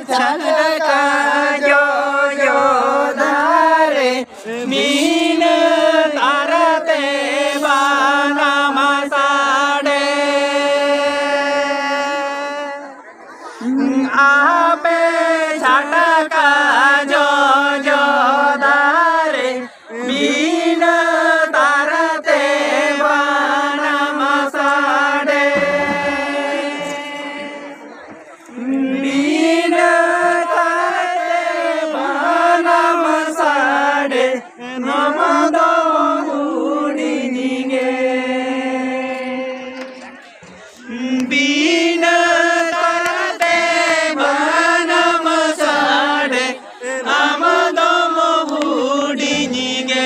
छलका जो जो धारे मीन तारते बाना मसाड़े आपे छटका जो जो धारे मीन तारते बाना मसाड़े मीन तारते बाना मसाड़े नमदो मुड़िनिगे बीन तारते बाना मसाड़े नमदो मुड़िनिगे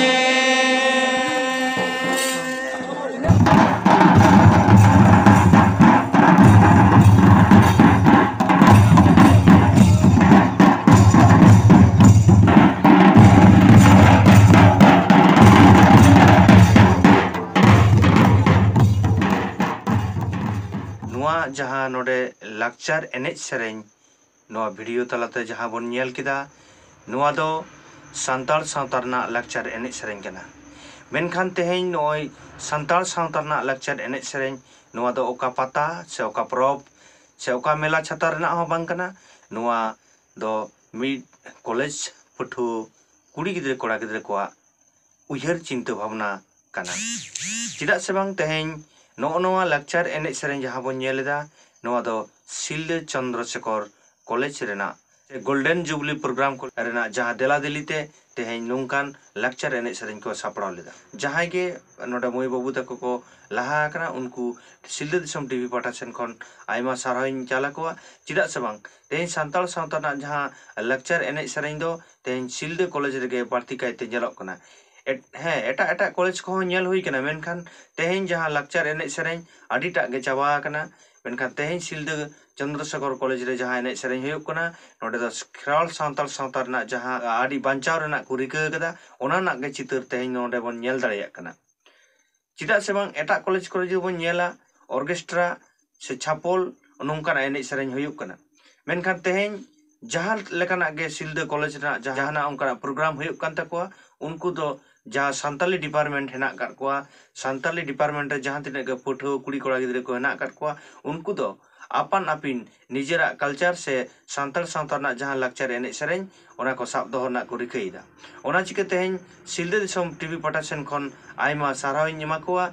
जहाँ नोडे लाक्चर एनेज सेरेंज नोआ वीडियो तलाते जहाँ बोन नेल किदा नोआ दो संताल सावता रना लाक्चर एनेज सेरेंज कना मेनखान तेहेñ नोय संताल सावता रना लाक्चर एनेज सेरेंज नोआ दो ओका पाता से ओका परब से ओका मेला छाता रना हो बांग कना नोआ दो मिड कॉलेज पठु कुड़ी गिद्रे कोड़ा गिद्रे कोआ उयहर चिंता भावना कना चिदा से बांग तेहेñ नोआ लाक्चर एनेज सेरेंज जहाँ बोन नेलेदा नोआ दो सिलदे चंद्रशेखर कॉलेज रेना गोल्डन जुबली प्रोग्राम को रेना जहाँ देला दिलीते तेहेñ नोंकान लाक्चर एनेज सेरेंज को सापड़ाव लेदा जहाँ के नोडा मोय बाबू तको को लहा कना उनको सिलदे दिसम टीवी पाटा सेन खन आयमा सारहाइन चाला को चिदा से बांग तेहेñ संताल सावता ना जहाँ लाक्चर एनेज सेरेंज दो तेहेñ सिलदे कॉलेज रेगे बाड़ती कायते जेलक कना हाँ एटा एटा कॉलेज को नेल हुई कना मेनखान तेहेñ जहाँ लाक्चर एनेज सेरेंज आडिटा गे चाबा कना मेनखान तेहेñ सिलदे चंद्रशेखर कॉलेज रे जहाँ एनेज सेरेंज हुयुग कना नोडे दो खेराल सावताल सावता रना जहाँ आदि बांचाव रना को रिका कदा ओना ना गे चितर तेहेñ नोडे बोन नेल दाड़ेयाग कना चिदा से बांग एटा कॉलेज को जो बोन नेला ऑर्केस्ट्रा से छापल नोंकान एनेज सेरेंज हुयुग कना मेनखान तेहेñ जहाँ लेकाना गे सिलदे कॉलेज रना जहाँ ना उनका प्रोग्राम हुयुग कान तकोआ उनको दो जहाँ सान्ताली डिपार्टमेंट हेना काट कोआ सान्ताली डिपार्टमेंट रे जहाँ तिना गे पठुआ कुड़ी कोड़ा गिद्रे को हेना काट कोआ उनको दो आपान आपिन निजेरा कल्चर से सान्ताल सावता ना जहाँ लाक्चर एनेज सेरेंज ओना को साब दोहो ना को रिकायदा ओना चिके तेहेñ सिलदे दिसम टीवी पाटा सेन खन आयमा सारहावइñ एमा कोआ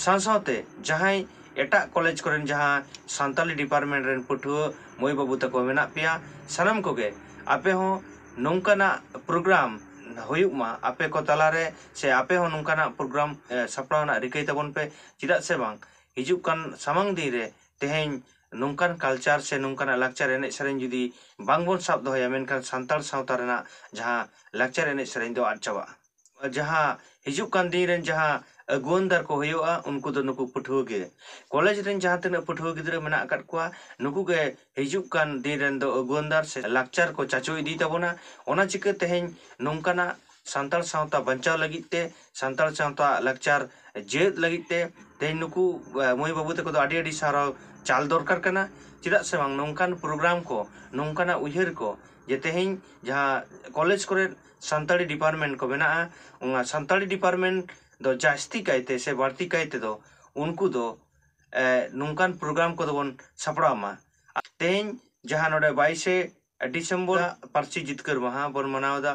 साव सावते जहाँ एटा कॉलेज कोरेन जहाँ सान्ताली डिपार्टमेंट रेन पठुआ मोय बाबू तको मेना पेया सानाम कोगे आपे हो नोंकाना प्रोग्राम हुयुग मा आपे को तलारे से आपे हो नोंकाना प्रोग्राम सापड़ावना रिकाय ताबोन पे चिदा से बांग हिजुग कान सामांग दिन रे तेहेñ नोंकान कल्चर से नोंकाना लाक्चर एनेज सेरेंज जुदी बांग बोन साब दोहया मेनखान संताल सावता रेना जहाँ लाक्चर एनेज सेरेंज दो आद चाबा जहाँ हिजुग कान दिन रेन जहाँ अगुवनदार को हुयुआ उनको दो नुकु पठुआ गे कॉलेज रेन जहाँ तिना पठुआ गिद्रा मेना आकाद कोआ नुकु गे हिजुग कान दिन रेन दो अगुवनदार से लाक्चर को चाचो इदी ताबोना ओना चिके तेहेñ नोंकाना संताल सावता बंचाव लगित ते संताल सावता लाक्चर जेद लगित ते तेहेñ नुकु मोय बाबू तको दो आडी आडी साराव चाल दरकार कना चिदा से बांग नोंकान प्रोग्राम को नोंकाना उयहर को जे तेहेñ जहाँ कॉलेज कोरे सान्ताली डिपार्टमेंट को मेना उंगा सान्ताली डिपार्टमेंट दो जास्ती कायते से बाड़ती कायते दो उनको दो नोंकान प्रोग्राम को दोबन सापड़ामा तेहेñ जहाँ नोडे 22 डिसेम्बर पार्सी जितकर महा बोन मनावदा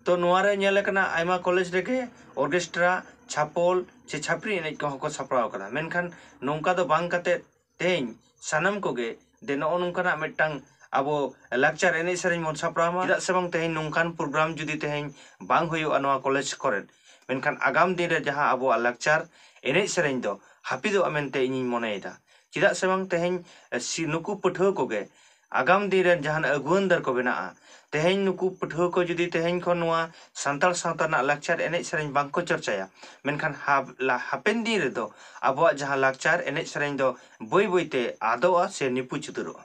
तो नोआरे नेल कना आयमा कॉलेज रेगे ऑर्केस्ट्रा छापल से छापरी एनेज को हको सापड़ाव कना मेनखान नोंका दो बांग काते तेहेñ सानाम कोगे दे नो नोंकाना मिदटांग आबो लाक्चर एनेज सेरेंज मन सापड़ामा चिदा से बांग तेहेñ नोंकान प्रोग्राम जुदी तेहेñ बांग हुयुआ नोआ कॉलेज कोरे मेनखान आगाम दिन रे जहाँ आबो लाक्चर एनेज सेरेंज दो हापिदो मेनते इᱧ मनेदा चिदा से बांग तेहेñ नुकु पठुआ कोगे आगाम दिन रे जहाँ अगुवनदार को बेना तेहेñ नुकु पठुआ को जुदी तेहेñ खन नोआ संताल सावता ना लाक्चर एनेज सेरेंज बांग को चर्चाया मेनखान हापेन दिन रे दो आबो जहाँ लाक्चर एनेज सेरेंज दो बय बयते आदोआ से निपु चुतुरोआ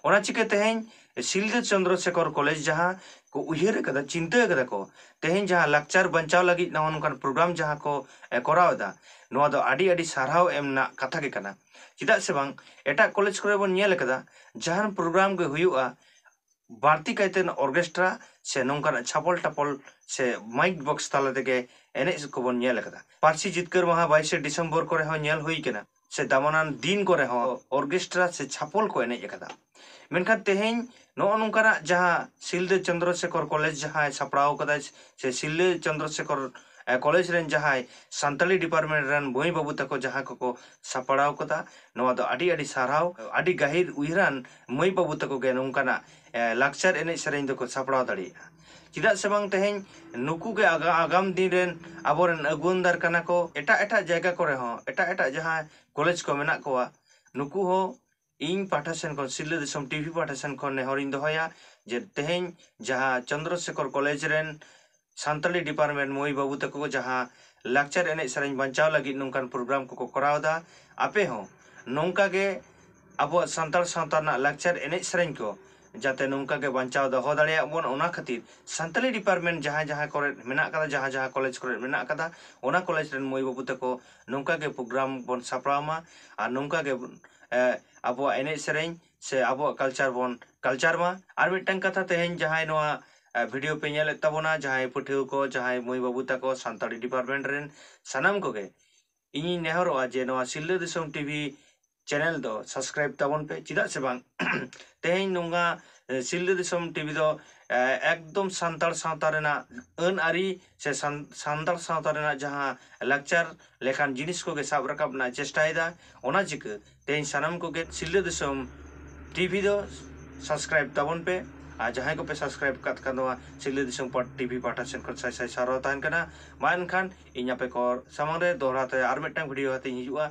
ओना चिके तेहेñ सिलदे चंद्रशेखर कॉलेज जहाँ को उयहर कदा चिंता कदा को तेहेñ जहाँ लाक्चर बंचाव लगी नवा नोंकान प्रोग्राम जहाँ को करावदा नोआ दो आडी आडी सारहाव एमना कथा के कना चिदा से बांग एटा कॉलेज करे बोन नेल कदा जहान प्रोग्राम के हुयुआ बाड़ती कायते ऑर्केस्ट्रा से नोंकान छापल टापल से माइक बॉक्स ताला तेगे एनेज को बन नेल कदा पार्सी जितकर महा 22 डिसेम्बर करे हो नेल हुई केना से दामनान दिन करे हो ऑर्केस्ट्रा से छापल को एनेज कदा मेनखान तेहेन नो नोंकाना जहां सिलदे चंद्रशेखर कॉलेज जहां सपड़ाव कदा से सिलदे चंद्रशेखर कॉलेज रेन जहां सान्ताली डिपार्टमेंट रेन बोई बाबू तको जहां को सपड़ाव कदा नोआ दो आडी आडी साराव आडी गाहिर उइरान मई बाबू तको गे नोंकाना लाक्चर एनेज सेरेन दको सपड़ाव दाड़िया चिदा से बांग तेहेन नुकु के आगाम दिन रेन आबोरेन अगुनदार कना को एटा एटा जायगा करे हो एटा जहां कॉलेज को मेना कोआ नुकु हो इन पाठासन को सिल्ले दिसम टीवी पाठासन को नेहरिन दोहया जे तेहेन जहां चंद्रशेखर कॉलेज रेन सान्ताली डिपार्टमेंट मोई बाबू तको जहां लाक्चर एनेज सेरेन बंचाव लगी नोंकान प्रोग्राम को करावदा आपे हो नोंका के अब सान्ताल सावतारना लाक्चर एनेज सेरेन को जाते नोंका के बंचाव दो दाड़िया बोन ओना खातिर सान्ताली डिपार्टमेंट जहां जहां करे मेना कदा जहां जहां कॉलेज करे मेना कदा ओना कॉलेज रेन मोई बाबू तको नोंका के प्रोग्राम बोन सापड़ामा आ नोंका के अब एनेज सेरेन से अब कल्चर मा आर मिटन कथा तेहेन जहां नोआ वीडियो पे नेल तबोना जहां पठियो को जहां मोई बाबू तको सान्ताली डिपार्टमेंट रेन सनाम को गे इनी नेहरो जे नोआ सिल्ले दिसम टीवी चैनल दो सब्सक्राइब तबन पे चिदा से बांग तेहेन नोंगा सिल्ले दिसम टीवी दो एकदम सान्ताल सावता रेना अन आरी से सान्ताल सावता रेना जहां लाक्चर लेखान जिनिस को गे साब रकाब ना चेष्टायदा ओना चिक तेहेन सनाम को गे सिल्ले दिसम टीवी दो सब्सक्राइब तबन पे आ जहां को पे सब्सक्राइब कत कनवा सिल्ले दिसम टीवी पाठासन को साइ साइ सारो तान कना मान खान इnya पे कर सामang रे दोहराते आर मिटang वीडियो हाते हिजुआ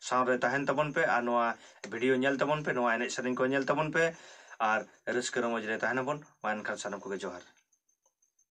साव रे ताहन तबन पे आ नोआ वीडियो नेल तबन पे नोआ एनेज सेरेन को नेल तबन पे आर रस्क रमज रे ताहन बन मान खान सानम को जोहार।